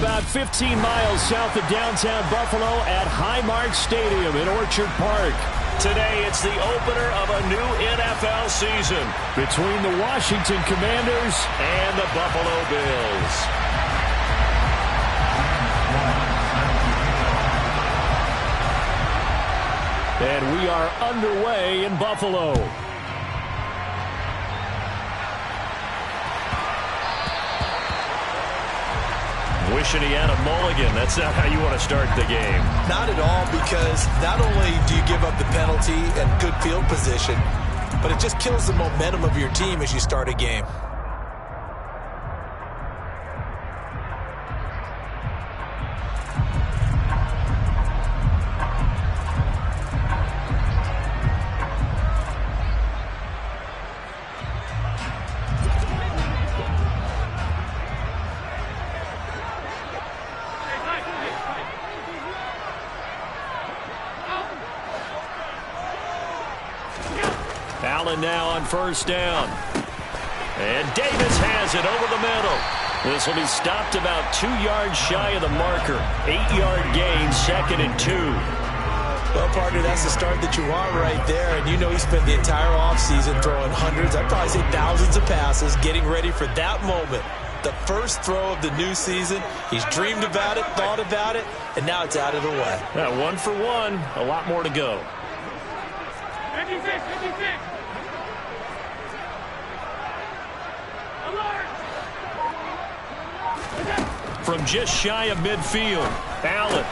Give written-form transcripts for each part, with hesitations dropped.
about 15 miles south of downtown Buffalo at Highmark Stadium in Orchard Park. Today, it's the opener of a new NFL season between the Washington Commanders and the Buffalo Bills. And we are underway in Buffalo. Wishing he had a mulligan. That's not how you want to start the game. Not at all, because not only do you give up the penalty and good field position, but it just kills the momentum of your team as you start a game. Allen now on first down. And Davis has it over the middle. This will be stopped about 2 yards shy of the marker. 8-yard gain, 2nd and 2. Well, partner, that's the start that you want right there. And you know he spent the entire offseason throwing hundreds, I'd probably say thousands of passes, getting ready for that moment. The first throw of the new season. He's dreamed about it, thought about it, and now it's out of the way. 1 for 1. A lot more to go. 56, 56. From just shy of midfield, Allen.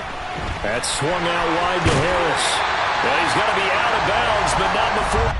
That swung out wide to Harris. Well, he's going to be out of bounds, but not before.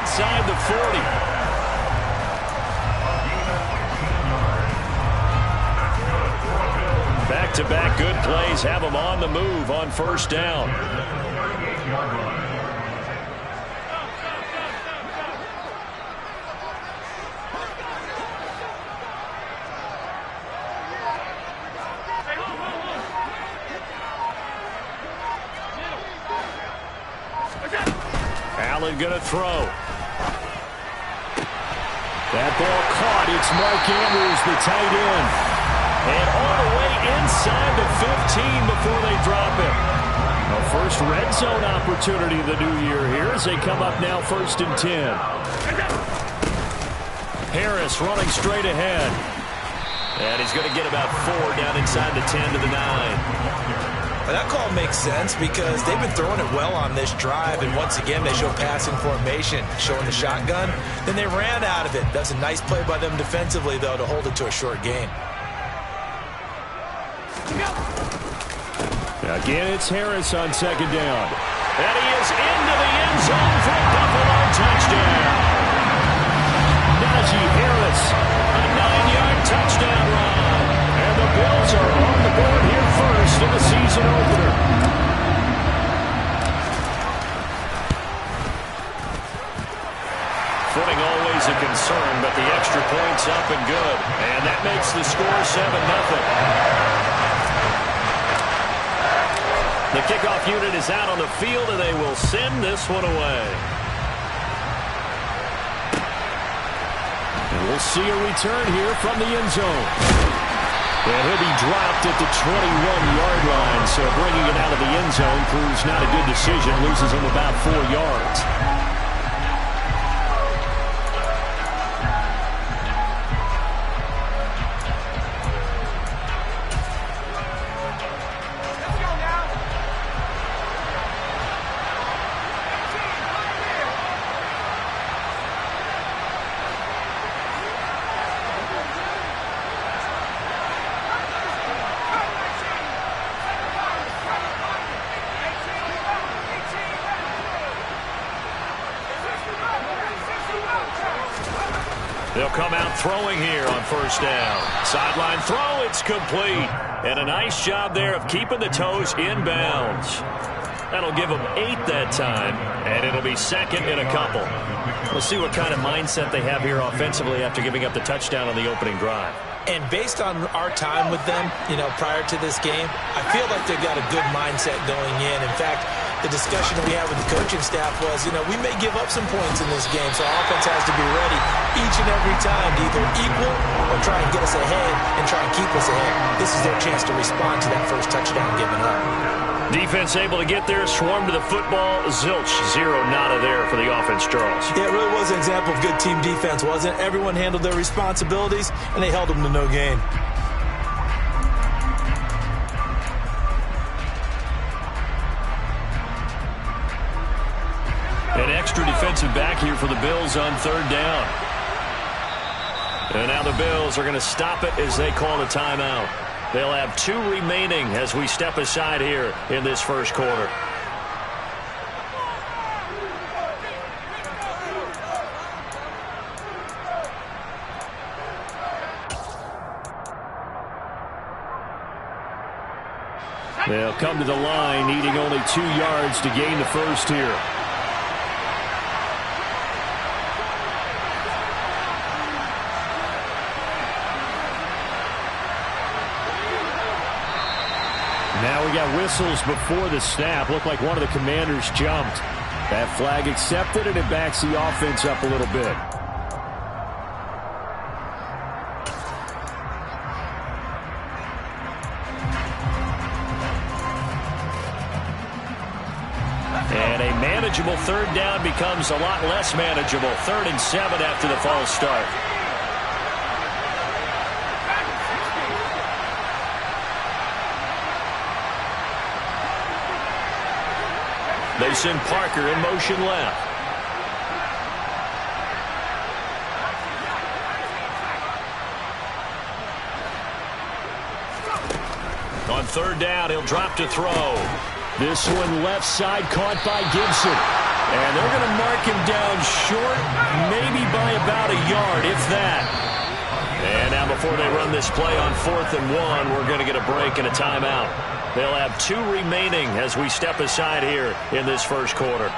Inside the 40. Back-to-back good plays have him on the move on first down. Allen going to throw. That ball caught. It's Mark Andrews, the tight end. And all the way inside the 15 before they drop it. A first red zone opportunity of the new year here as they come up now 1st and 10. Harris running straight ahead. And he's going to get about 4 down inside the 10 to the 9. That call makes sense because they've been throwing it well on this drive, and once again they show passing formation, showing the shotgun. Then they ran out of it. That's a nice play by them defensively, though, to hold it to a short gain. Again, it's Harris on 2nd down. And he is into the end zone for a Buffalo touchdown. Najee Harris, a 9-yard touchdown run. And the Bills are on the board here first in the season opener. Footing always a concern, but the extra point's up and good. And that makes the score 7-0. The kickoff unit is out on the field, and they will send this one away. And we'll see a return here from the end zone. And he'll be dropped at the 21-yard line. So bringing it out of the end zone proves not a good decision. Loses him about 4 yards. They'll come out throwing here on first down. Sideline throw, it's complete. And a nice job there of keeping the toes in bounds. That'll give them 8 that time, and it'll be second and a couple. We'll see what kind of mindset they have here offensively after giving up the touchdown on the opening drive. And based on our time with them, prior to this game, I feel like they've got a good mindset going in. In fact, the discussion that we had with the coaching staff was, we may give up some points in this game, so our offense has to be ready each and every time to either equal or try and get us ahead and try and keep us ahead. This is their chance to respond to that first touchdown given up. Defense able to get there, swarm to the football. Zilch, 0 nada there for the offense, Charles. Yeah, it really was an example of good team defense, wasn't it? Everyone handled their responsibilities, and they held them to no gain. An extra defensive back here for the Bills on third down. And now the Bills are going to stop it as they call a timeout. They'll have 2 remaining as we step aside here in this first quarter. They'll come to the line, needing only 2 yards to gain the first here. Now we got whistles before the snap. Looked like one of the commanders jumped. That flag accepted, and it backs the offense up a little bit. And a manageable third down becomes a lot less manageable. 3rd and 7 after the false start. They send Parker in motion left. On third down, he'll drop to throw. This one left side caught by Gibson. And they're going to mark him down short, maybe by about a yard, if that. And now before they run this play on 4th and 1, we're going to get a break and a timeout. They'll have 2 remaining as we step aside here in this first quarter.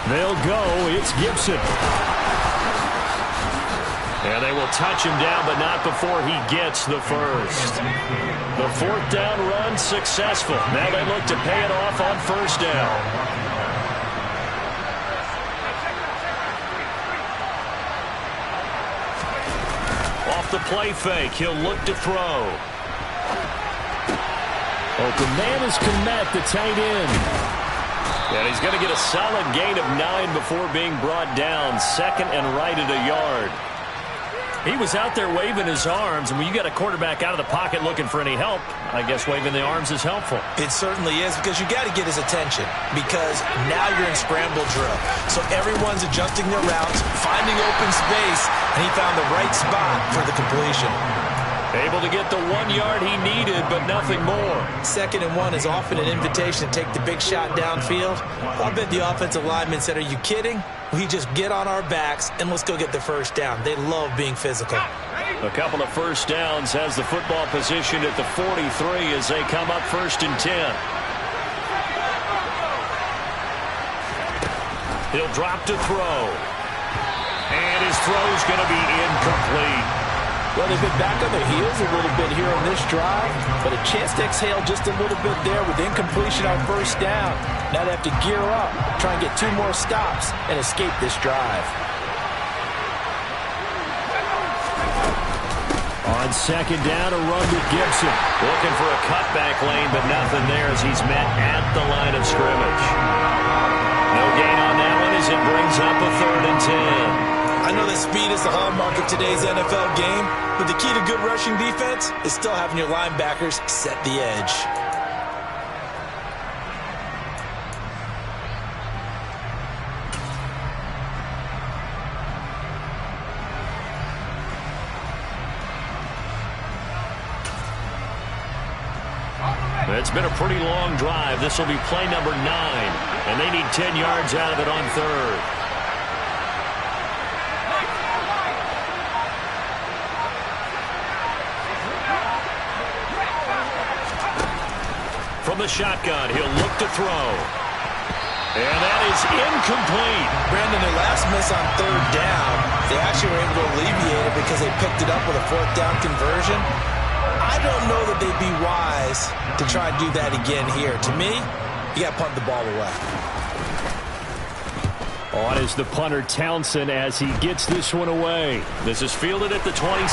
They'll go. It's Gibson. And they will touch him down, but not before he gets the first. The 4th down run successful. Now they look to pay it off on first down. Off the play fake, he'll look to throw. Open man is Kmet, the tight end. And he's going to get a solid gain of 9 before being brought down. 2nd and right at a yard. He was out there waving his arms, and when you got a quarterback out of the pocket looking for any help, I guess waving the arms is helpful. It certainly is, because you got to get his attention, because now you're in scramble drill. So everyone's adjusting their routes, finding open space, and he found the right spot for the completion. Able to get the 1 yard he needed, but nothing more. 2nd and 1 is often an invitation to take the big shot downfield. I bet the offensive lineman said, "Are you kidding? We just get on our backs and let's go get the first down." They love being physical. A couple of first downs has the football positioned at the 43 as they come up 1st and 10. He'll drop to throw. And his throw's going to be incomplete. Well, they've been back on their heels a little bit here on this drive, but a chance to exhale just a little bit there with incompletion on first down. Now they have to gear up, try and get 2 more stops, and escape this drive. On second down, a run with Gibson. Looking for a cutback lane, but nothing there as he's met at the line of scrimmage. No gain on that one as it brings up a 3rd and 10. I know that speed is the hallmark of today's NFL game, but the key to good rushing defense is still having your linebackers set the edge. It's been a pretty long drive. This will be play number 9, and they need 10 yards out of it on 3rd. From the shotgun, he'll look to throw. And that is incomplete. Brandon, their last miss on 3rd down, they actually were able to alleviate it because they picked it up with a 4th down conversion. I don't know that they'd be wise to try and do that again here. To me, you got to punt the ball away. On is the punter Townsend as he gets this one away. This is fielded at the 27.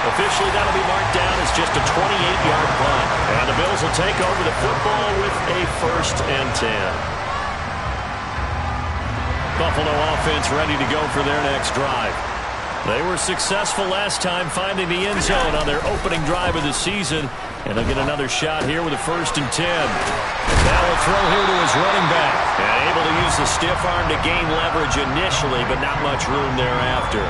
Officially, that'll be marked down as just a 28-yard punt. And the Bills will take over the football with a 1st and 10. Buffalo offense ready to go for their next drive. They were successful last time finding the end zone on their opening drive of the season. And they'll get another shot here with a 1st and 10. Now a throw here to his running back. And able to use the stiff arm to gain leverage initially, but not much room thereafter.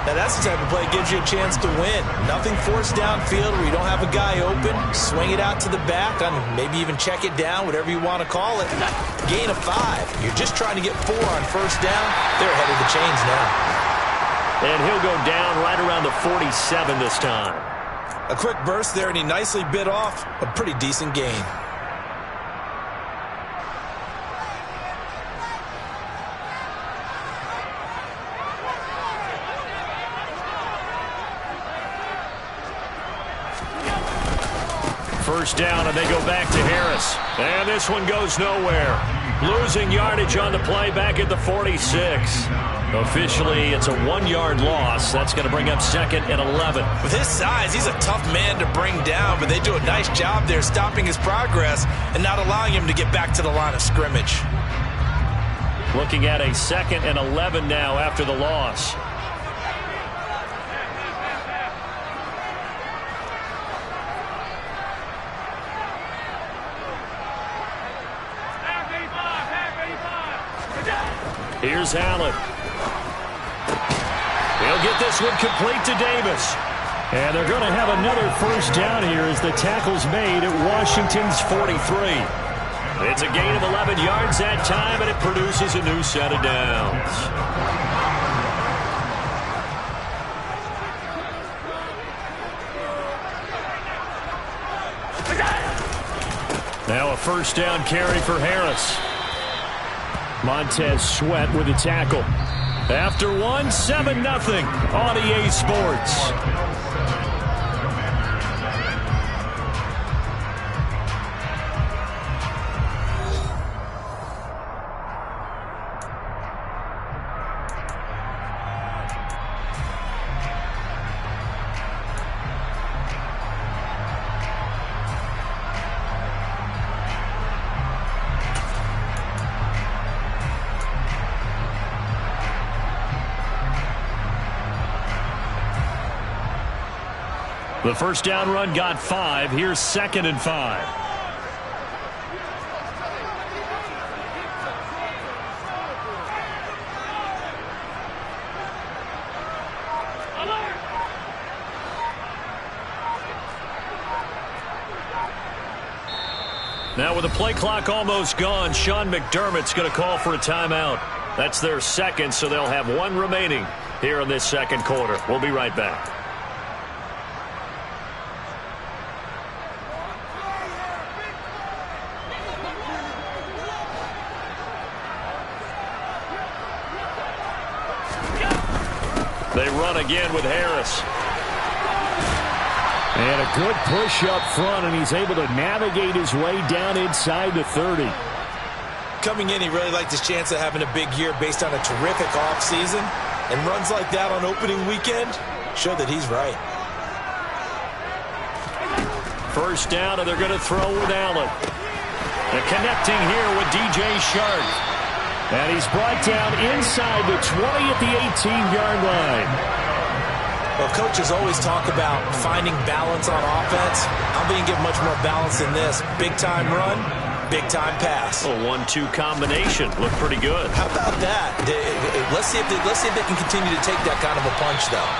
Now that's the type of play that gives you a chance to win. Nothing forced downfield where you don't have a guy open. Swing it out to the back, and maybe even check it down, whatever you want to call it. Gain of 5. You're just trying to get 4 on first down. They're ahead of the chains now. And he'll go down right around the 47 this time. A quick burst there, and he nicely bit off a pretty decent gain. First down, and they go back to Harris. And this one goes nowhere. Losing yardage on the play back at the 46. Officially, it's a 1-yard loss. That's going to bring up 2nd and 11. With his size, he's a tough man to bring down, but they do a nice job there stopping his progress and not allowing him to get back to the line of scrimmage. Looking at a 2nd and 11 now after the loss. Here's Allen. He'll get this one complete to Davis. And they're going to have another first down here as the tackle's made at Washington's 43. It's a gain of 11 yards that time, and it produces a new set of downs. Now a first down carry for Harris. Montez Sweat with a tackle. After one, 7-0 on EA Sports. The first down run got 5. Here's 2nd and 5. Now with the play clock almost gone, Sean McDermott's going to call for a timeout. That's their 2nd, so they'll have 1 remaining here in this 2nd quarter. We'll be right back. They run again with Harris. And a good push up front, and he's able to navigate his way down inside the 30. Coming in, he really liked his chance of having a big year based on a terrific offseason. And runs like that on opening weekend show that he's right. First down, and they're going to throw with Allen. They're connecting here with DJ Chark. And he's brought down inside the 20 at the 18-yard line. Well, coaches always talk about finding balance on offense. I'm being given much more balance than this. Big-time run, big-time pass. A 1-2 combination. Looked pretty good. How about that? Let's see if they can continue to take that kind of a punch, though.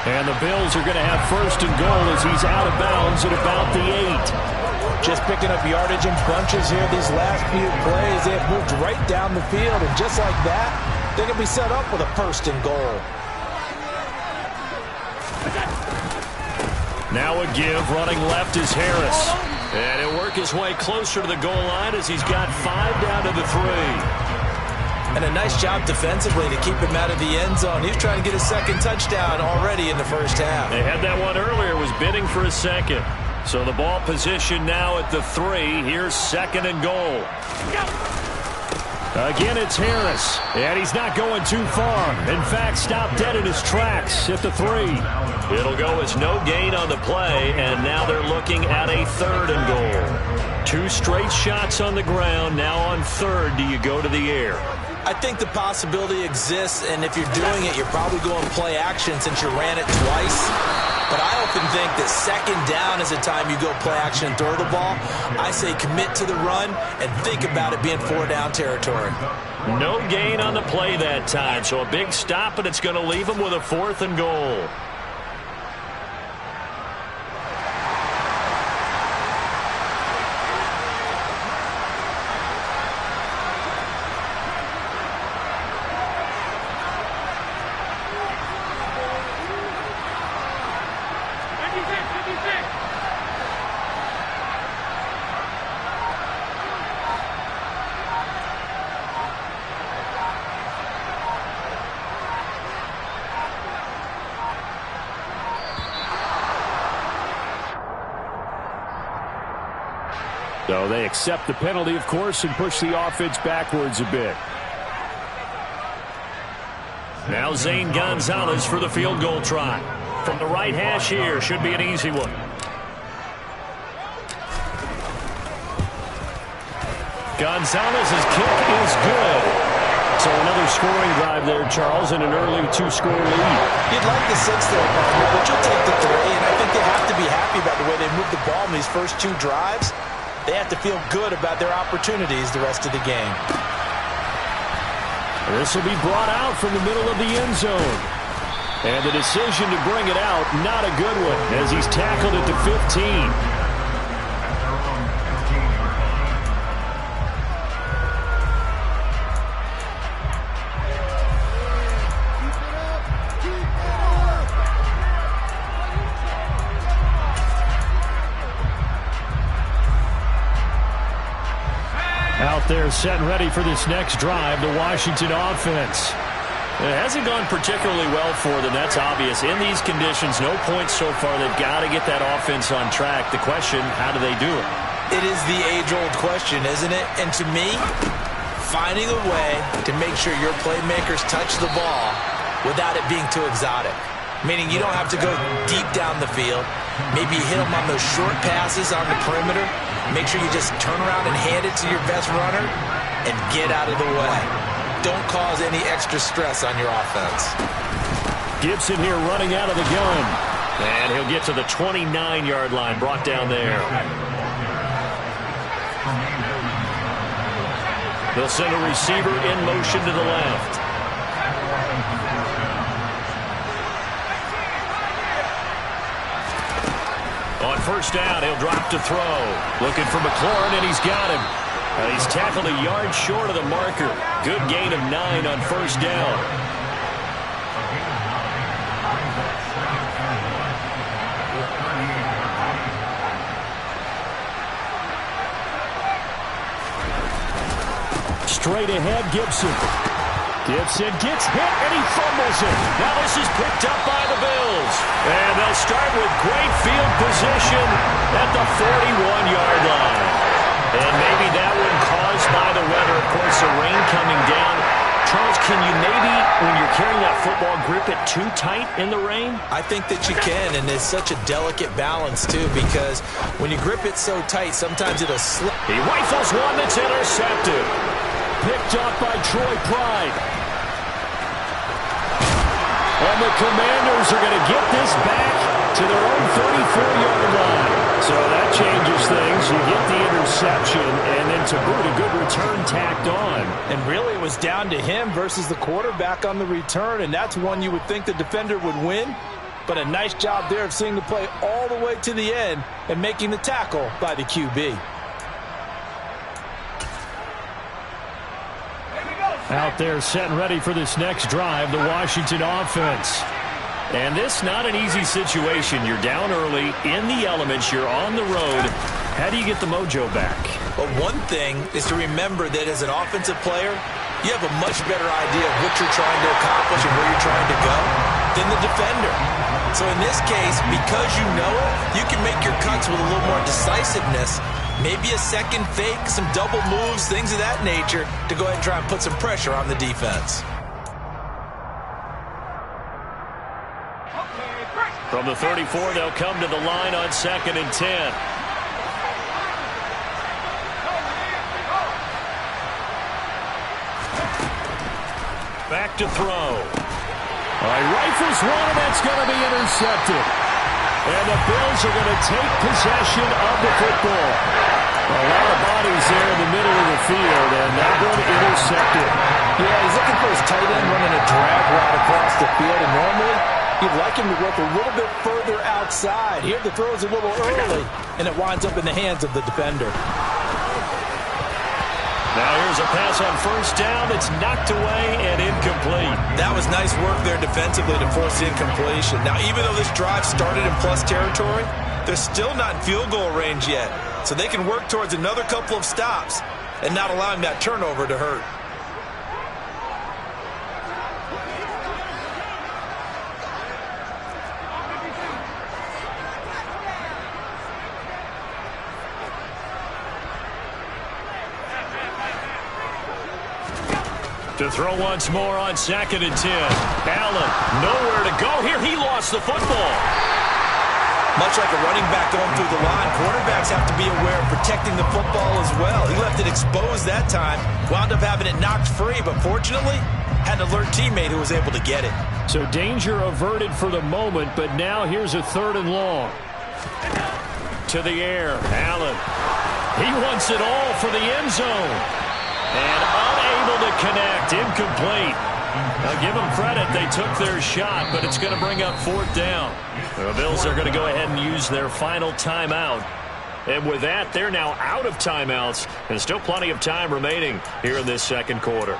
And the Bills are going to have first and goal as he's out of bounds at about the 8. Just picking up yardage in bunches here these last few plays. They have moved right down the field, and just like that, they're going to be set up with a first and goal. Now a give, running left is Harris. And he'll work his way closer to the goal line as he's got 5 down to the 3. And a nice job defensively to keep him out of the end zone. He was trying to get a second touchdown already in the first half. They had that one earlier, was bidding for a second. So the ball position now at the 3. Here's second and goal. Again, it's Harris. And he's not going too far. In fact, stopped dead in his tracks at the 3. It'll go as no gain on the play, and now they're looking at a third and goal. 2 straight shots on the ground. Now on third, do you go to the air? I think the possibility exists, and if you're doing it, you're probably going play action since you ran it twice. But I often think that second down is the time you go play action and throw the ball. I say commit to the run and think about it being 4-down territory. No gain on the play that time, so a big stop, and it's going to leave them with a 4th and goal. So they accept the penalty, of course, and push the offense backwards a bit. Now Zane Gonzalez for the field goal try. From the right hash here, should be an easy one. Gonzalez's kick is good. So another scoring drive there, Charles, and an early 2-score lead. You'd like the 6 there, Palmer, but you'll take the 3, and I think they have to be happy about the way they moved the ball in these first 2 drives. They have to feel good about their opportunities the rest of the game. This will be brought out from the middle of the end zone. And the decision to bring it out, not a good one, as he's tackled at the 15. They're set and ready for this next drive, the Washington offense. It hasn't gone particularly well for them, that's obvious. In these conditions, no points so far. They've got to get that offense on track. The question, how do they do it? It is the age-old question, isn't it? And to me, finding a way to make sure your playmakers touch the ball without it being too exotic. Meaning you don't have to go deep down the field. Maybe hit them on those short passes on the perimeter. Make sure you just turn around and hand it to your best runner and get out of the way. Don't cause any extra stress on your offense. Gibson here running out of the gun. And he'll get to the 29-yard line, brought down there. They'll send a receiver in motion to the left. On first down, he'll drop to throw. Looking for McLaurin, and he's got him. And he's tackled a yard short of the marker. Good gain of 9 on first down. Straight ahead, Gibson. Gibson gets hit, and he fumbles it. Now this is picked up by the Bills. And they'll start with great field position at the 41-yard line. And maybe that one caused by the weather. Of course, the rain coming down. Charles, can you maybe, when you're carrying that football, grip it too tight in the rain? I think that you can, and it's such a delicate balance, too, because when you grip it so tight, sometimes it'll slip. He rifles one that's intercepted. Picked up by Troy Pride. And the Commanders are going to get this back to their own 34-yard line. So that changes things. You get the interception, and then to boot, a good return tacked on. And really, it was down to him versus the quarterback on the return, and that's one you would think the defender would win. But a nice job there of seeing the play all the way to the end and making the tackle by the QB. Out there set and ready for this next drive, the Washington offense. And this not an easy situation. You're down early, in the elements, you're on the road. How do you get the mojo back? Well, one thing is to remember that as an offensive player, you have a much better idea of what you're trying to accomplish and where you're trying to go than the defender. So in this case, because you know it, you can make your cuts with a little more decisiveness. Maybe a second fake, some double moves, things of that nature to go ahead and try and put some pressure on the defense. From the 34, they'll come to the line on 2nd and 10. Back to throw. All right, rifles one, and that's going to be intercepted. And the Bills are going to take possession of the football. A lot of bodies there in the middle of the field, and that one intercepted. Yeah, he's looking for his tight end running a drag route across the field, and normally you'd like him to work a little bit further outside. Here the throw is a little early, and it winds up in the hands of the defender. Now here's a pass on 1st down. It's knocked away and incomplete. That was nice work there defensively to force the incompletion. Now, even though this drive started in plus territory, they're still not in field goal range yet. So they can work towards another couple of stops and not allowing that turnover to hurt. To throw once more on 2nd and 10. Allen, nowhere to go here. He lost the football. Much like a running back going through the line, quarterbacks have to be aware of protecting the football as well. He left it exposed that time, wound up having it knocked free, but fortunately, had an alert teammate who was able to get it. So danger averted for the moment, but now here's a 3rd and long. To the air, Allen. He wants it all for the end zone. And unable to connect, incomplete. Now give them credit, they took their shot, but it's going to bring up 4th down. The Bills are going to go ahead and use their final timeout. And with that, they're now out of timeouts, and still plenty of time remaining here in this 2nd quarter.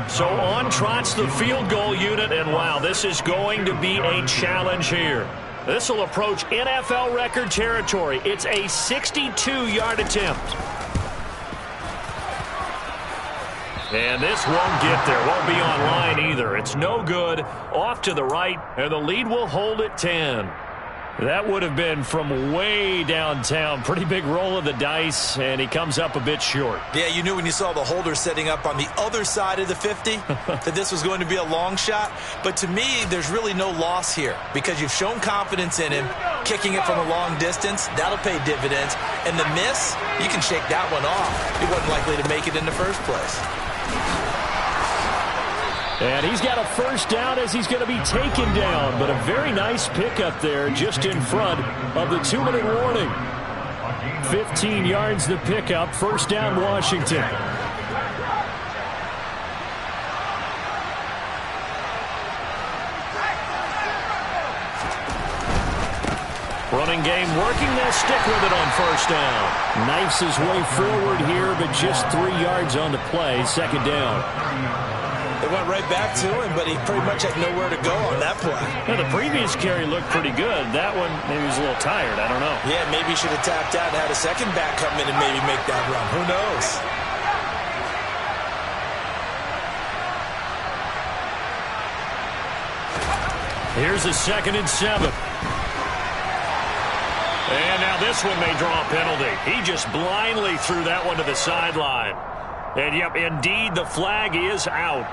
So on trots the field goal unit, and wow, this is going to be a challenge here. This will approach NFL record territory. It's a 62-yard attempt. And this won't get there. Won't be on line either. It's no good. Off to the right, and the lead will hold at 10. That would have been from way downtown. Pretty big roll of the dice, and he comes up a bit short. Yeah, you knew when you saw the holder setting up on the other side of the 50 that this was going to be a long shot. But to me, there's really no loss here because you've shown confidence in him. Kicking it from a long distance, that'll pay dividends. And the miss, you can shake that one off. He wasn't likely to make it in the first place. And he's got a 1st down as he's going to be taken down. But a very nice pickup there just in front of the 2-minute warning. 15 yards the pickup. 1st down, Washington. Running game working. They'll stick with it on 1st down. Knifes his way forward here, but just 3 yards on the play. 2nd down. They went right back to him, but he pretty much had nowhere to go on that play. Yeah, the previous carry looked pretty good. That one, maybe he was a little tired. I don't know. Yeah, maybe he should have tapped out and had a second back come in and maybe make that run. Who knows? Here's a 2nd and 7. And now this one may draw a penalty. He just blindly threw that one to the sideline. And, yep, indeed, the flag is out.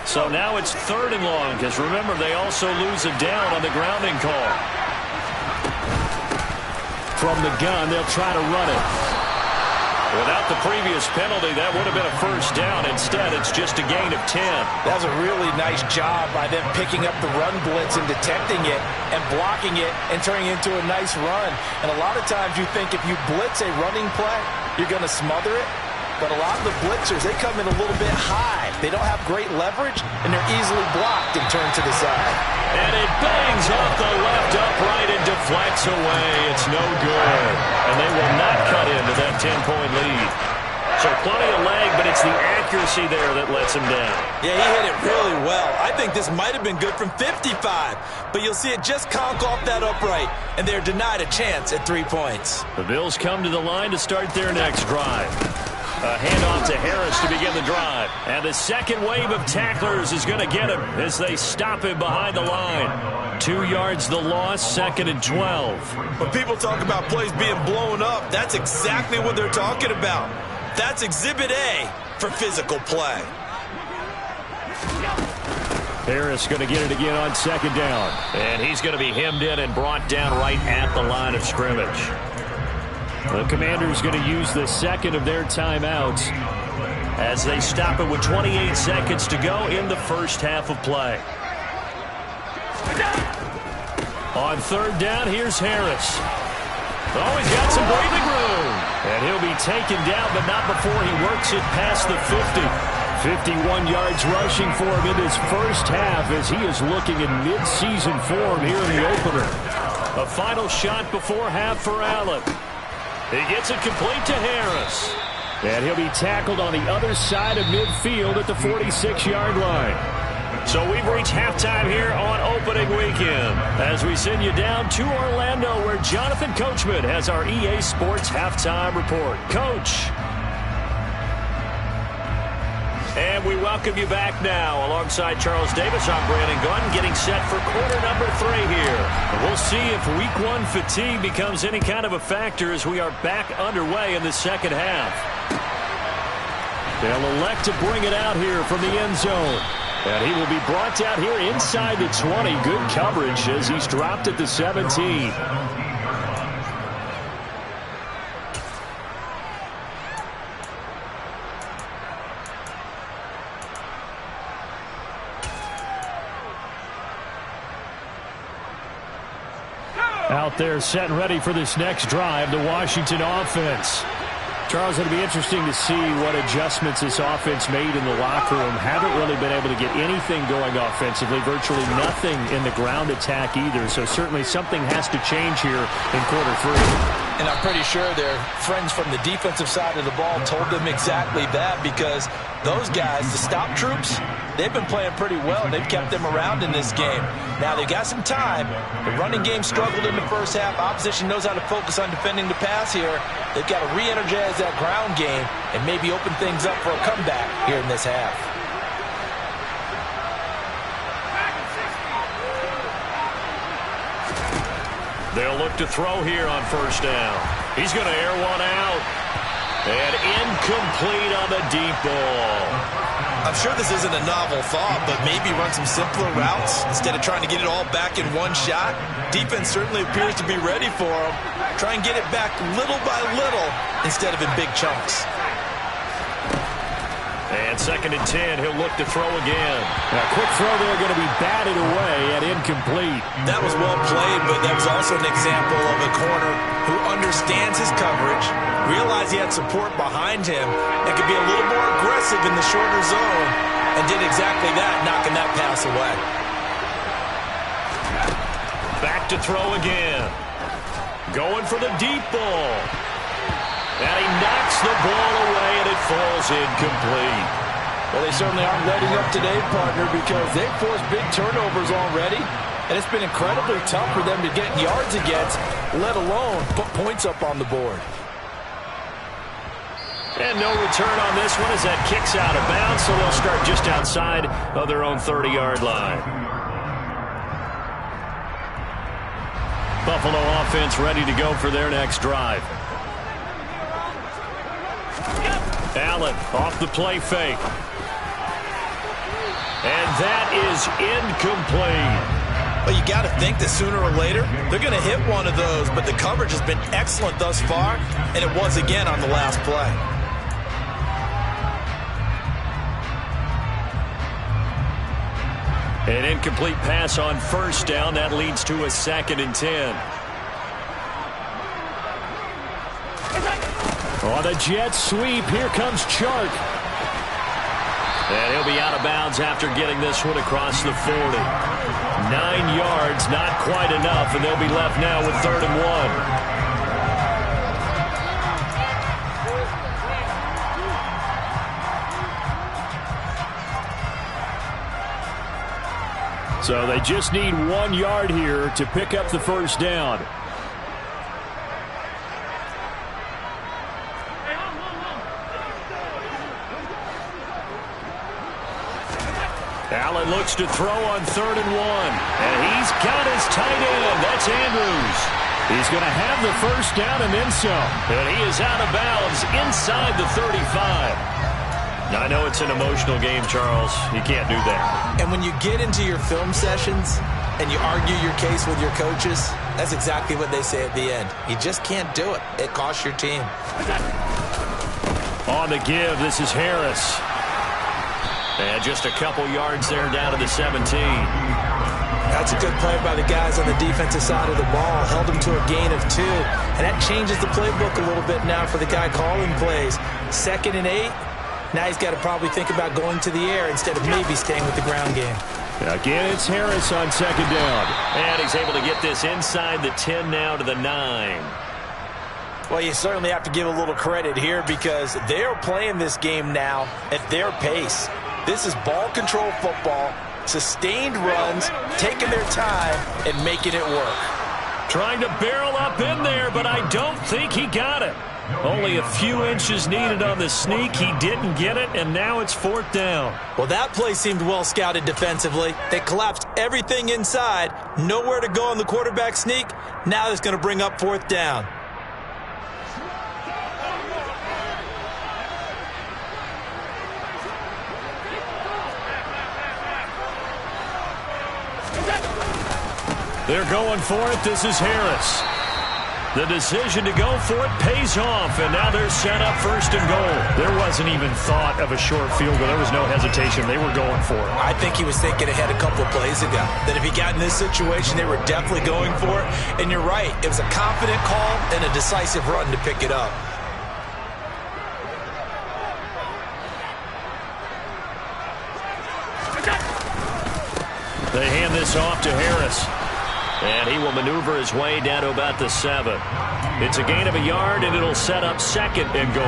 So now it's 3rd and long, because remember, they also lose a down on the grounding call. From the gun, they'll try to run it. Without the previous penalty, that would have been a 1st down. Instead, it's just a gain of 10. That was a really nice job by them picking up the run blitz and detecting it and blocking it and turning it into a nice run. And a lot of times you think if you blitz a running play, you're going to smother it. But a lot of the blitzers, they come in a little bit high. They don't have great leverage, and they're easily blocked and turned to the side. And it bangs off the left upright and deflects away. It's no good. And they will not cut into that 10-point lead. So plenty of leg, but it's the accuracy there that lets him down. Yeah, he hit it really well. I think this might have been good from 55. But you'll see it just conk off that upright, and they're denied a chance at 3 points. The Bills come to the line to start their next drive. A handoff to Harris to begin the drive. And the second wave of tacklers is going to get him as they stop him behind the line. 2 yards the loss, 2nd and 12. When people talk about plays being blown up, that's exactly what they're talking about. That's Exhibit A for physical play. Harris going to get it again on 2nd down. And he's going to be hemmed in and brought down right at the line of scrimmage. The Commanders going to use the 2nd of their timeouts as they stop it with 28 seconds to go in the first half of play. On 3rd down, here's Harris. Oh, he's got some breathing room. And he'll be taken down, but not before he works it past the 50. 51 yards rushing for him in his first half as he is looking in mid-season form here in the opener. A final shot before half for Allen. He gets it complete to Harris. And he'll be tackled on the other side of midfield at the 46-yard line. So we've reached halftime here on opening weekend as we send you down to Orlando where Jonathan Coachman has our EA Sports halftime report. Coach. And we welcome you back now. Alongside Charles Davis, I'm Brandon Gunn, getting set for quarter number 3 here. And we'll see if week 1 fatigue becomes any kind of a factor as we are back underway in the second half. They'll elect to bring it out here from the end zone. And he will be brought out here inside the 20. Good coverage as he's dropped at the 17. Out there set and ready for this next drive, the Washington offense. Charles, it'll be interesting to see what adjustments this offense made in the locker room. Haven't really been able to get anything going offensively, virtually nothing in the ground attack either. So certainly something has to change here in quarter 3. And I'm pretty sure their friends from the defensive side of the ball told them exactly that, because those guys, the stop troops, they've been playing pretty well. They've kept them around in this game. Now, they've got some time. The running game struggled in the first half. Opposition knows how to focus on defending the pass here. They've got to re-energize that ground game and maybe open things up for a comeback here in this half. They'll look to throw here on 1st down. He's going to air one out. And incomplete on the deep ball. I'm sure this isn't a novel thought, but maybe run some simpler routes instead of trying to get it all back in one shot. Defense certainly appears to be ready for him. Try and get it back little by little instead of in big chunks. And 2nd and 10, he'll look to throw again. A quick throw there going to be batted away and incomplete. That was well played, but that was also an example of a corner who understands his coverage, realized he had support behind him, and could be a little more aggressive in the shorter zone, and did exactly that, knocking that pass away. Back to throw again. Going for the deep ball. And he knocks the ball away, and it falls incomplete. Well, they certainly aren't letting up today, partner, because they've forced big turnovers already, and it's been incredibly tough for them to get yards against, let alone put points up on the board. And no return on this one as that kicks out of bounds, so they'll start just outside of their own 30-yard line. Buffalo offense ready to go for their next drive. Allen off the play fake. And that is incomplete. Well, you got to think that sooner or later they're going to hit one of those, but the coverage has been excellent thus far, and it was again on the last play. An incomplete pass on first down. That leads to a 2nd and 10. On a jet sweep, here comes Chark. And he'll be out of bounds after getting this one across the 40. 9 yards, not quite enough, and they'll be left now with 3rd and 1. So they just need 1 yard here to pick up the first down. Allen looks to throw on 3rd and 1. And he's got his tight end. That's Andrews. He's going to have the first down and then some. And he is out of bounds inside the 35. Now, I know it's an emotional game, Charles. You can't do that. And when you get into your film sessions and you argue your case with your coaches, that's exactly what they say at the end. You just can't do it. It costs your team. On the give, this is Harris. And just a couple yards there down to the 17. That's a good play by the guys on the defensive side of the ball. Held them to a gain of 2. And that changes the playbook a little bit now for the guy calling plays. 2nd and 8. Now he's got to probably think about going to the air instead of maybe staying with the ground game. Again, it's Harris on 2nd down. And he's able to get this inside the 10 now to the 9. Well, you certainly have to give a little credit here because they're playing this game now at their pace. This is ball control football, sustained runs, taking their time, and making it work. Trying to barrel up in there, but I don't think he got it. Only a few inches needed on the sneak. He didn't get it, and now it's 4th down. Well, that play seemed well scouted defensively. They collapsed everything inside. Nowhere to go on the quarterback sneak. Now it's going to bring up 4th down. They're going for it. This is Harris. The decision to go for it pays off, and now they're set up 1st and goal. There wasn't even thought of a short field goal. There was no hesitation. They were going for it. I think he was thinking ahead a couple of plays ago, that if he got in this situation, they were definitely going for it. And you're right. It was a confident call and a decisive run to pick it up. They hand this off to Harris. And he will maneuver his way down to about the 7. It's a gain of a yard, and it'll set up 2nd and goal.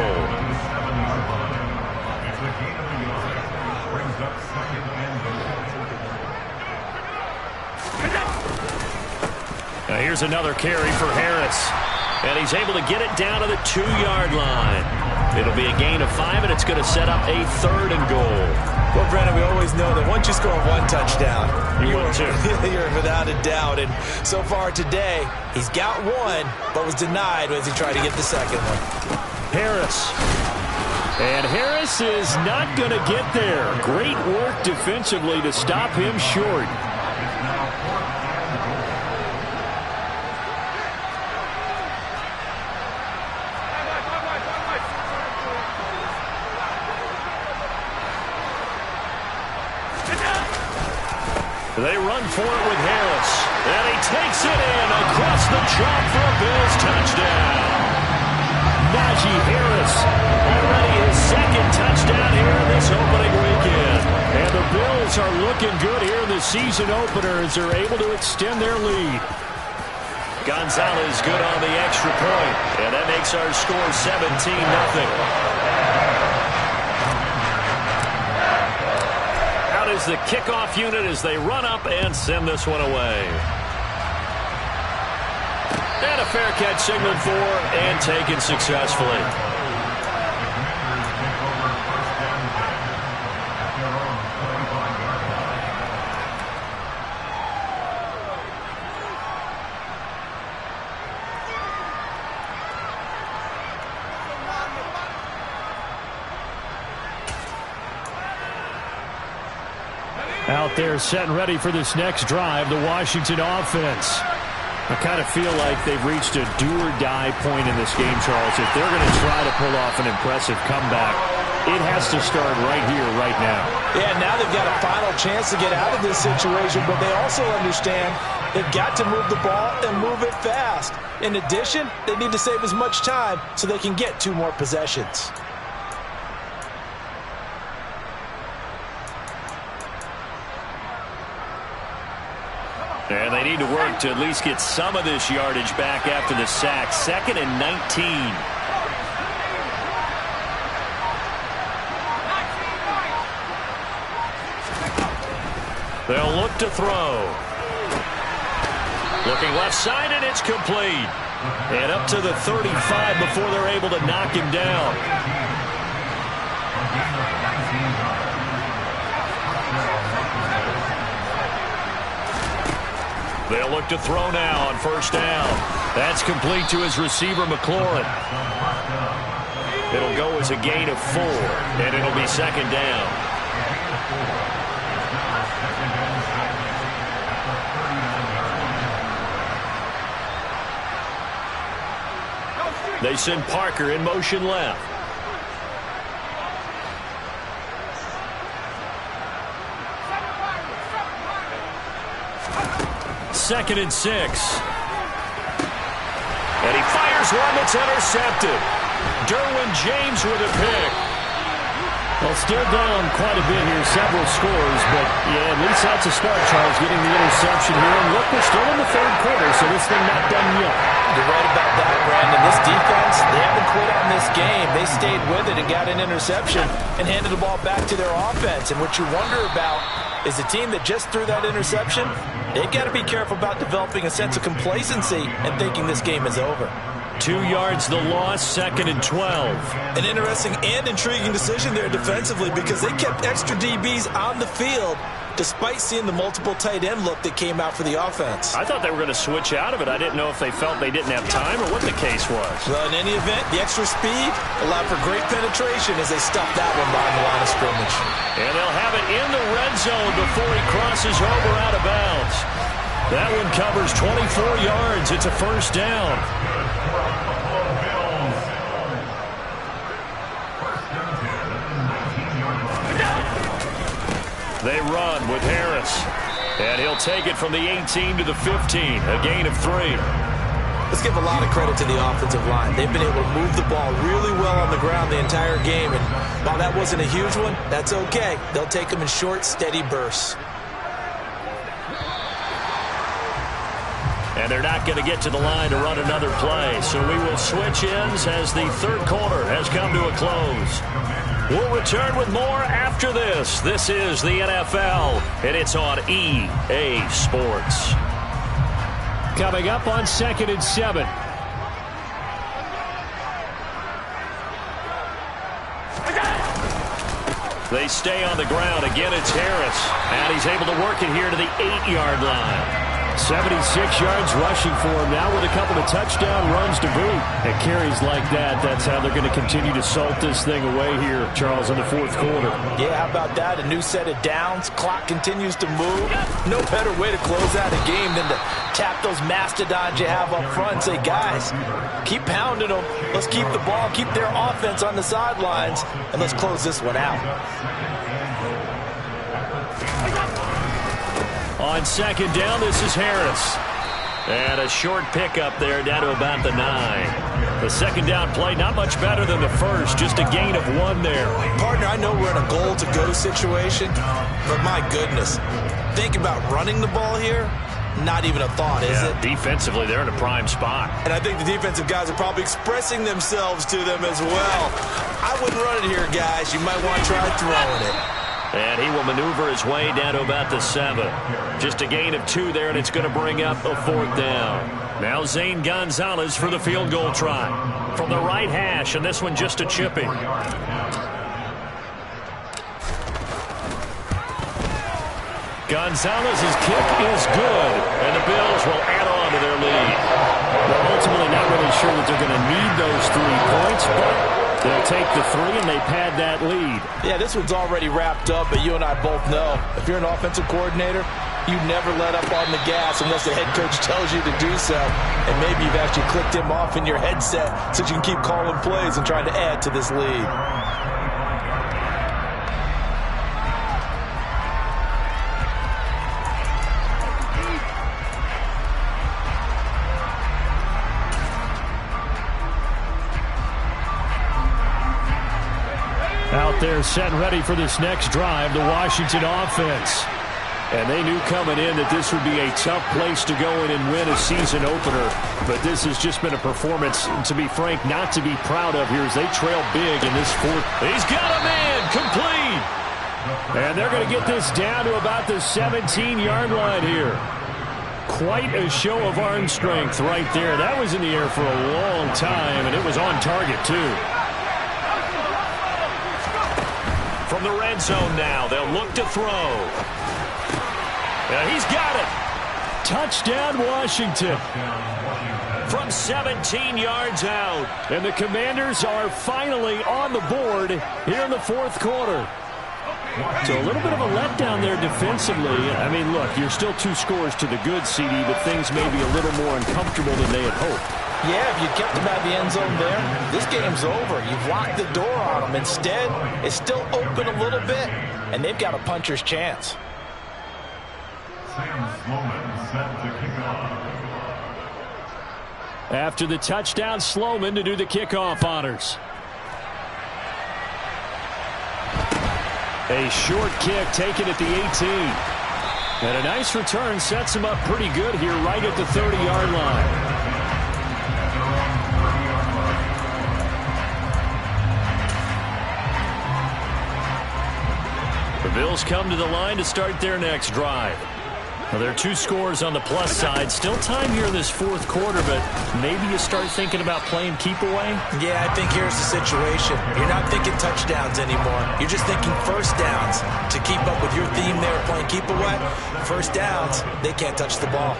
Now here's another carry for Harris. And he's able to get it down to the 2-yard line. It'll be a gain of 5, and it's going to set up a 3rd and goal. Well, Brennan, we always know that once you score 1 touchdown, you're without a doubt. And so far today, he's got 1, but was denied as he tried to get the 2nd one. Harris. And Harris is not going to get there. Great work defensively to stop him short. They run for it with Harris. And he takes it in across the chalk for a Bills touchdown. Najee Harris. Already his second touchdown here in this opening weekend. And the Bills are looking good here in the season opener as they're able to extend their lead. Gonzalez good on the extra point. And that makes our score 17-0. Is the kickoff unit as they run up and send this one away. And a fair catch signaled for and taken successfully. Out there set and ready for this next drive, the Washington offense. I kind of feel like they've reached a do-or-die point in this game, Charles. If they're going to try to pull off an impressive comeback, it has to start right here, right now. Yeah, now they've got a final chance to get out of this situation, but they also understand they've got to move the ball and move it fast. In addition, they need to save as much time so they can get 2 more possessions. And they need to work to at least get some of this yardage back after the sack. 2nd and 19. They'll look to throw. Looking left side, and it's complete. And up to the 35 before they're able to knock him down. They'll look to throw now on 1st down. That's complete to his receiver, McLaurin. It'll go as a gain of 4, and it'll be 2nd down. They send Parker in motion left. Second and 6. And he fires one that's intercepted. Derwin James with a pick. Well, still down quite a bit here, several scores, but yeah, at least that's a start, Charles, getting the interception here. And look, we're still in the 3rd quarter, so this thing not done yet. You're right about that, Brandon. This defense, they haven't quit on this game. They stayed with it and got an interception and handed the ball back to their offense. And what you wonder about is the team that just threw that interception, they've got to be careful about developing a sense of complacency and thinking this game is over. 2 yards the loss, 2nd and 12. An interesting and intriguing decision there defensively because they kept extra DBs on the field despite seeing the multiple tight end look that came out for the offense. I thought they were going to switch out of it. I didn't know if they felt they didn't have time or what the case was. Well, in any event, the extra speed allowed for great penetration as they stuffed that one behind the line of scrimmage. And they'll have it in the red zone before he crosses over out of bounds. That one covers 24 yards. It's a 1st down. They run with Harris. And he'll take it from the 18 to the 15. A gain of 3. Let's give a lot of credit to the offensive line. They've been able to move the ball really well on the ground the entire game. And while that wasn't a huge one, that's okay. They'll take them in short, steady bursts. And they're not going to get to the line to run another play. So we will switch ends as the 3rd quarter has come to a close. We'll return with more after this. This is the NFL, and it's on EA Sports. Coming up on 2nd and 7. They stay on the ground. Again, it's Harris. And he's able to work it here to the 8-yard line. 76 yards rushing for him now with a couple of touchdown runs to boot. And carries like that, that's how they're going to continue to salt this thing away here, Charles, in the 4th quarter. Yeah, how about that? A new set of downs. Clock continues to move. No better way to close out a game than to tap those mastodons you have up front and say, guys, keep pounding them. Let's keep the ball, keep their offense on the sidelines, and let's close this one out. On 2nd down, this is Harris. And a short pickup there down to about the 9. The second down play, not much better than the first, just a gain of 1 there. Partner, I know we're in a goal-to-go situation, but my goodness, think about running the ball here. Not even a thought, is it? Defensively, they're in a prime spot. And I think the defensive guys are probably expressing themselves to them as well. I wouldn't run it here, guys. You might want to try throwing it. And he will maneuver his way down to about the 7. Just a gain of 2 there, and it's going to bring up a 4th down. Now Zane Gonzalez for the field goal try. From the right hash, and this one just a chipping. Gonzalez's kick is good, and the Bills will add on to their lead. They're ultimately not really sure that they're going to need those 3 points, but they'll take the 3 and they pad that lead. Yeah, this one's already wrapped up, but you and I both know if you're an offensive coordinator, you never let up on the gas unless the head coach tells you to do so. And maybe you've actually clicked him off in your headset so you can keep calling plays and trying to add to this lead. Out there set and ready for this next drive, the Washington offense. And they knew coming in that this would be a tough place to go in and win a season opener. But this has just been a performance, to be frank, not to be proud of here as they trail big in this 4th. He's got a man complete. And they're going to get this down to about the 17-yard line here. Quite a show of arm strength right there. That was in the air for a long time, and it was on target, too. From the red zone now, they'll look to throw. He's got it. Touchdown, Washington. From 17 yards out. And the Commanders are finally on the board here in the 4th quarter. So a little bit of a letdown there defensively. I mean, look, you're still 2 scores to the good, CD, but things may be a little more uncomfortable than they had hoped. Yeah, if you kept them out of the end zone there, this game's over. You've locked the door on them. Instead, it's still open a little bit, and they've got a puncher's chance. After the touchdown, Sloman to do the kickoff honors. A short kick taken at the 18. And a nice return sets him up pretty good here right at the 30-yard line. The Bills come to the line to start their next drive. Well, there are 2 scores on the plus side. Still time here in this 4th quarter, but maybe you start thinking about playing keep away? Yeah, I think here's the situation. You're not thinking touchdowns anymore. You're just thinking first downs. To keep up with your theme there, playing keep away, first downs, they can't touch the ball.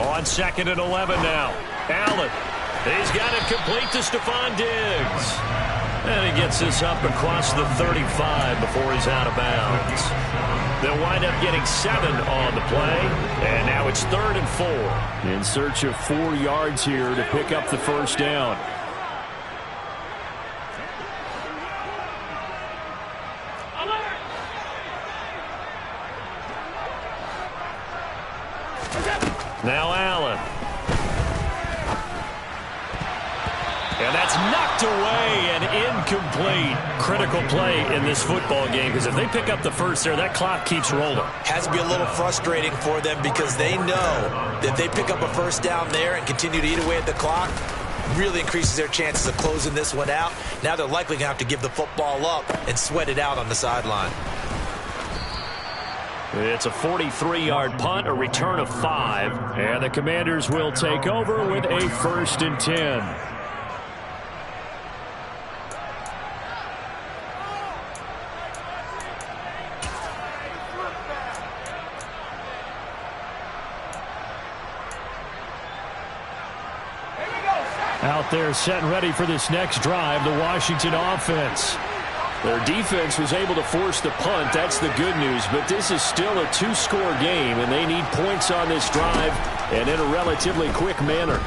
On 2nd and 11 now. Allen. He's got it complete to Stephon Diggs. And he gets this up across the 35 before he's out of bounds. They'll wind up getting 7 on the play. And now it's 3rd and 4. In search of 4 yards here to pick up the first down. Now Allen. And that's knocked away and incomplete. Critical play in this football game because if they pick up the first there, that clock keeps rolling. Has to be a little frustrating for them because they know that if they pick up a first down there and continue to eat away at the clock, really increases their chances of closing this one out. Now they're likely going to have to give the football up and sweat it out on the sideline. It's a 43-yard punt, a return of 5. And the Commanders will take over with a 1st and 10. Out there set and ready for this next drive, the Washington offense. Their defense was able to force the punt. That's the good news. But this is still a 2-score game, and they need points on this drive and in a relatively quick manner.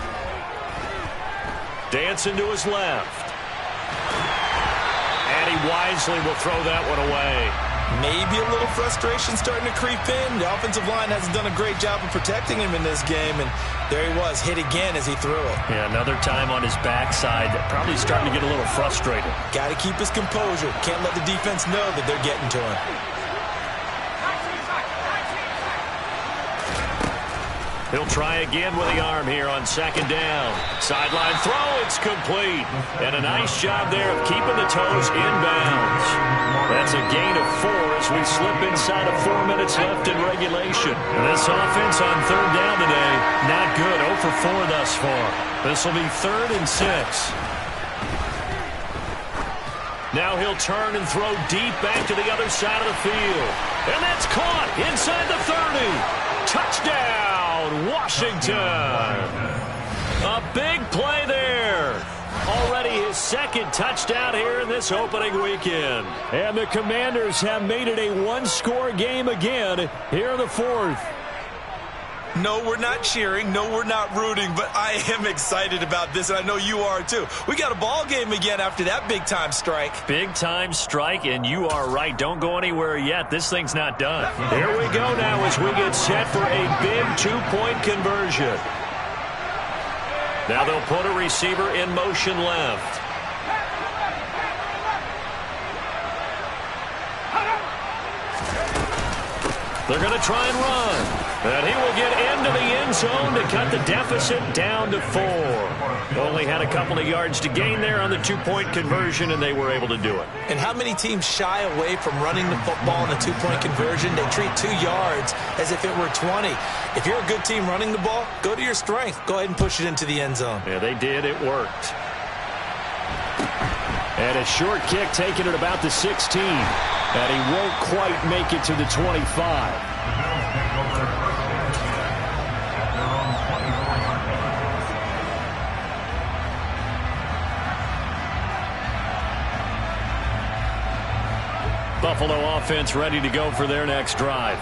Dancing to his left. And he wisely will throw that one away. Maybe a little frustration starting to creep in. The offensive line hasn't done a great job of protecting him in this game, and there he was, hit again as he threw it. Yeah, another time on his backside, probably starting to get a little frustrated. Got to keep his composure. Can't let the defense know that they're getting to him. He'll try again with the arm here on second down. Sideline throw, it's complete. And a nice job there of keeping the toes inbounds. That's a gain of 4 as we slip inside of 4 minutes left in regulation. And this offense on third down today, not good. 0 for 4 thus far. This will be 3rd and 6. Now he'll turn and throw deep back to the other side of the field. And that's caught inside the 30. Touchdown, Washington. A big play there. Already his 2nd touchdown here in this opening weekend. And the Commanders have made it a one-score game again here in the 4th. No, we're not cheering. No, we're not rooting, but I am excited about this, and I know you are too. We got a ball game again after that big-time strike. Big-time strike, and you are right. Don't go anywhere yet. This thing's not done. Here we go now as we get set for a big 2-point conversion. Now they'll put a receiver in motion left. They're going to try and run. And he will get into the end zone to cut the deficit down to 4. Only had a couple of yards to gain there on the 2-point conversion, and they were able to do it. And how many teams shy away from running the football in a 2-point conversion? They treat 2 yards as if it were 20. If you're a good team running the ball, go to your strength. Go ahead and push it into the end zone. Yeah, they did. It worked. And a short kick taken at about the 16. And he won't quite make it to the 25. Buffalo offense ready to go for their next drive.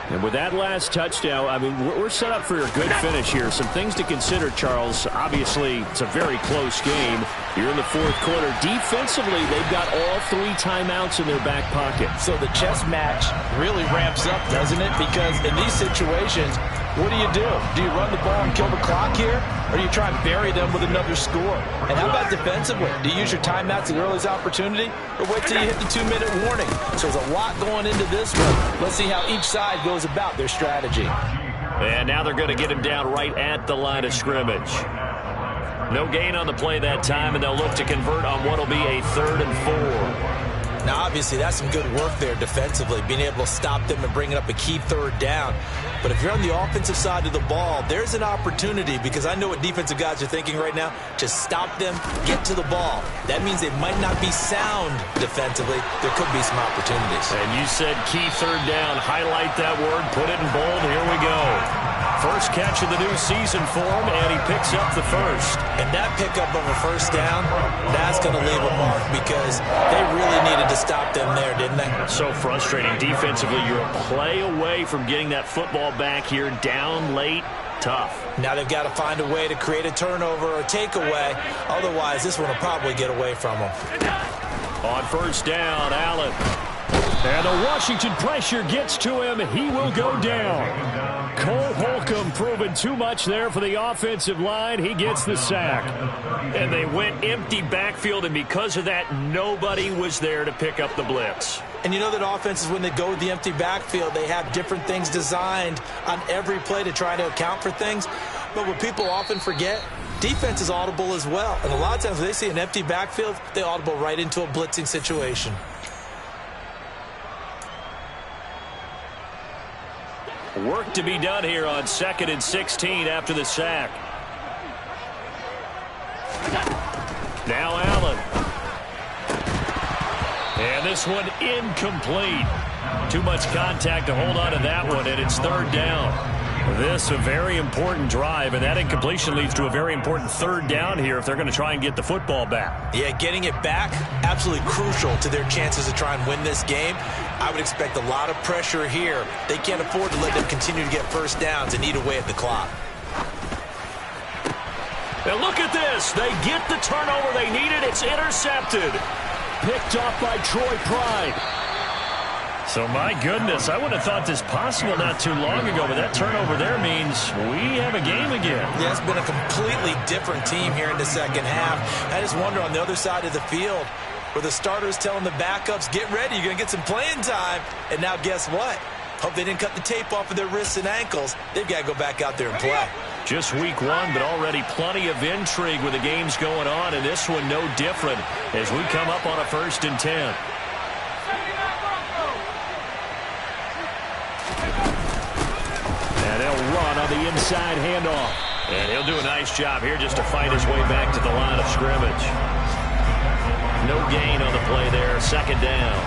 And with that last touchdown, I mean, we're set up for a good finish here. Some things to consider, Charles. Obviously, it's a very close game. You're in the 4th quarter. Defensively, they've got all 3 timeouts in their back pocket. So the chess match really ramps up, doesn't it? Because in these situations, what do? Do you run the ball and kill the clock here? Or do you try and bury them with another score? And how about defensively? Do you use your timeouts at the earliest opportunity? Or wait till you hit the 2-minute warning? So there's a lot going into this one. Let's see how each side goes about their strategy. And now they're going to get him down right at the line of scrimmage. No gain on the play that time, and they'll look to convert on what will be a 3rd and 4. Now, obviously, that's some good work there defensively, being able to stop them and bringing up a key 3rd down. But if you're on the offensive side of the ball, there's an opportunity, because I know what defensive guys are thinking right now. Just stop them, get to the ball. That means they might not be sound defensively. There could be some opportunities. And you said key 3rd down. Highlight that word, put it in bold. Here we go. First catch of the new season for him, and he picks up the first. And that pickup of a 1st down, that's going to leave a mark, because they really needed to stop them there, didn't they? So frustrating. Defensively, you're a play away from getting that football back here, down late. Tough. Now they've got to find a way to create a turnover or takeaway. Otherwise, this one will probably get away from them. On 1st down, Allen. And the Washington pressure gets to him. He will go down. Cole Holcomb proving too much there for the offensive line. He gets the sack. And they went empty backfield, and because of that, nobody was there to pick up the blitz. And you know that offenses, when they go with the empty backfield, they have different things designed on every play to try to account for things. But what people often forget, defense is audible as well. And a lot of times when they see an empty backfield, they audible right into a blitzing situation. Work to be done here on 2nd and 16 after the sack. Now Allen. And this one incomplete. Too much contact to hold on to that one, and it's 3rd down. This a very important drive, and that incompletion leads to a very important 3rd down here if they're going to try and get the football back. Yeah, getting it back, absolutely crucial to their chances to try and win this game. I would expect a lot of pressure here. They can't afford to let them continue to get 1st downs and eat away at the clock. And look at this. They get the turnover they needed. It's intercepted. Picked off by Troy Pride. So, my goodness, I would have thought this possible not too long ago, but that turnover there means we have a game again. Yeah, it's been a completely different team here in the second half. I just wonder on the other side of the field where the starters telling the backups, get ready, you're going to get some playing time. And now guess what? Hope they didn't cut the tape off of their wrists and ankles. They've got to go back out there and play. Just week one, but already plenty of intrigue with the games going on, and this one no different as we come up on a 1st and 10. And they'll run on the inside handoff. And he'll do a nice job here just to fight his way back to the line of scrimmage. No gain on the play there, 2nd down.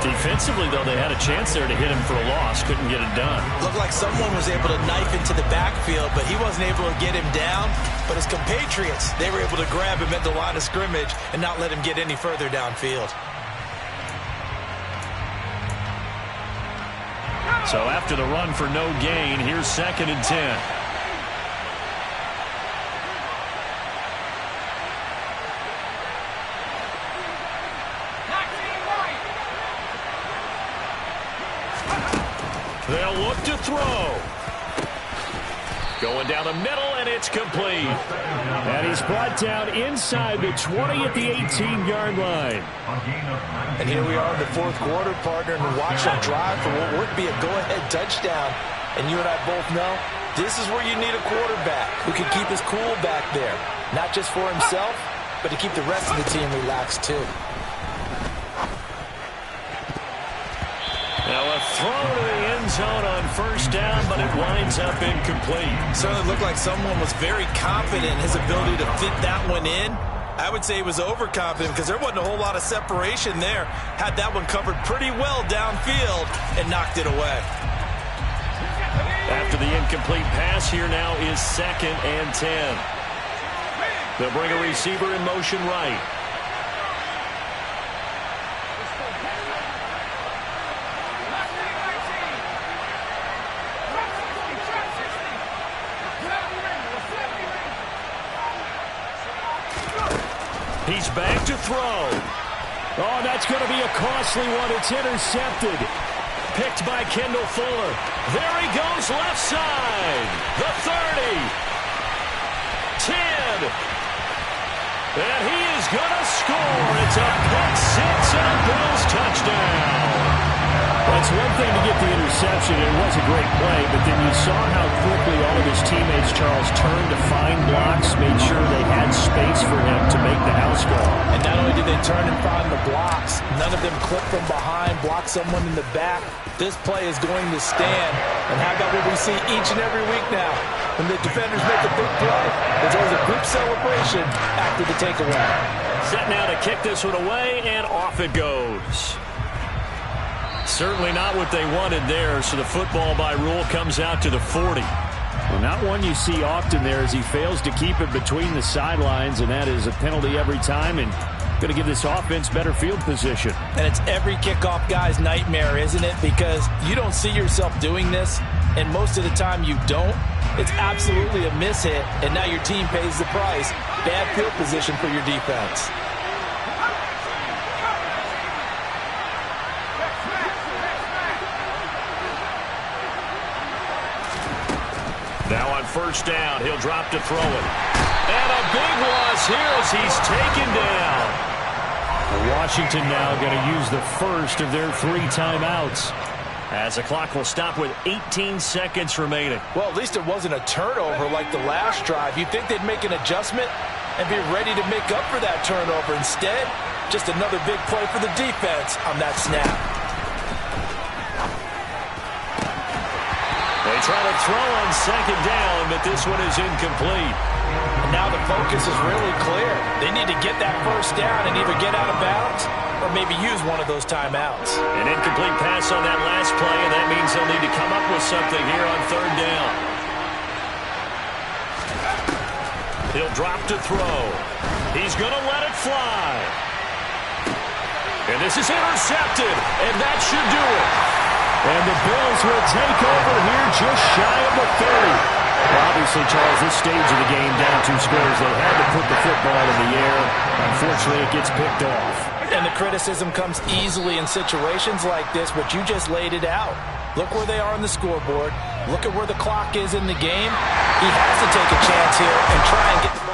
Defensively, though, they had a chance there to hit him for a loss. Couldn't get it done. Looked like someone was able to knife into the backfield, but he wasn't able to get him down. But his compatriots, they were able to grab him at the line of scrimmage and not let him get any further downfield. So after the run for no gain, here's 2nd and 10. They'll look to throw. Going down the middle, and it's complete. And he's brought down inside the 20 at the 18-yard line. And here we are in the 4th quarter, partner, and watch them drive for what would be a go-ahead touchdown. And you and I both know this is where you need a quarterback who can keep his cool back there. Not just for himself, but to keep the rest of the team relaxed too. Now a throw to the end zone on 1st down, but it winds up incomplete. Certainly looked like someone was very confident in his ability to fit that one in. I would say he was overconfident because there wasn't a whole lot of separation there. Had that one covered pretty well downfield and knocked it away. After the incomplete pass, here now is 2nd and 10. They'll bring a receiver in motion right. He's back to throw. Oh, that's going to be a costly one. It's intercepted. Picked by Kendall Fuller. There he goes, left side. The 30. 10. And he is going to score. It's a pick six and a Bills touchdown. That's one thing to get the interception. It was a great play, but then you saw how quickly all of his teammates, Charles, turned to find blocks, made sure they had space for him to make the house call. And not only did they turn and find the blocks, none of them clipped from behind, blocked someone in the back. This play is going to stand. And how about what we see each and every week now? When the defenders make a big play, there's always a group celebration after the takeaway. Set now to kick this one away, and off it goes. Certainly not what they wanted there, so the football by rule comes out to the 40. Well, not one you see often there as he fails to keep it between the sidelines, and that is a penalty every time and going to give this offense better field position. And it's every kickoff guy's nightmare, isn't it? Because you don't see yourself doing this, and most of the time you don't. It's absolutely a mishit, and now your team pays the price. Bad field position for your defense. Now on 1st down, he'll drop to throw it. And a big loss here as he's taken down. Washington now going to use the first of their 3 timeouts. As the clock will stop with 18 seconds remaining. Well, at least it wasn't a turnover like the last drive. You'd think they'd make an adjustment and be ready to make up for that turnover. Instead, just another big play for the defense on that snap. They try to throw on 2nd down, but this one is incomplete. And now the focus is really clear. They need to get that 1st down and either get out of bounds or maybe use one of those timeouts. An incomplete pass on that last play, and that means they'll need to come up with something here on 3rd down. He'll drop to throw. He's going to let it fly. And this is intercepted, and that should do it. And the Bills will take over here just shy of the 30. Well, obviously, Charles, this stage of the game, down 2 scores, they had to put the football in the air. Unfortunately, it gets picked off. And the criticism comes easily in situations like this, but you just laid it out. Look where they are on the scoreboard. Look at where the clock is in the game. He has to take a chance here and try and get the ball.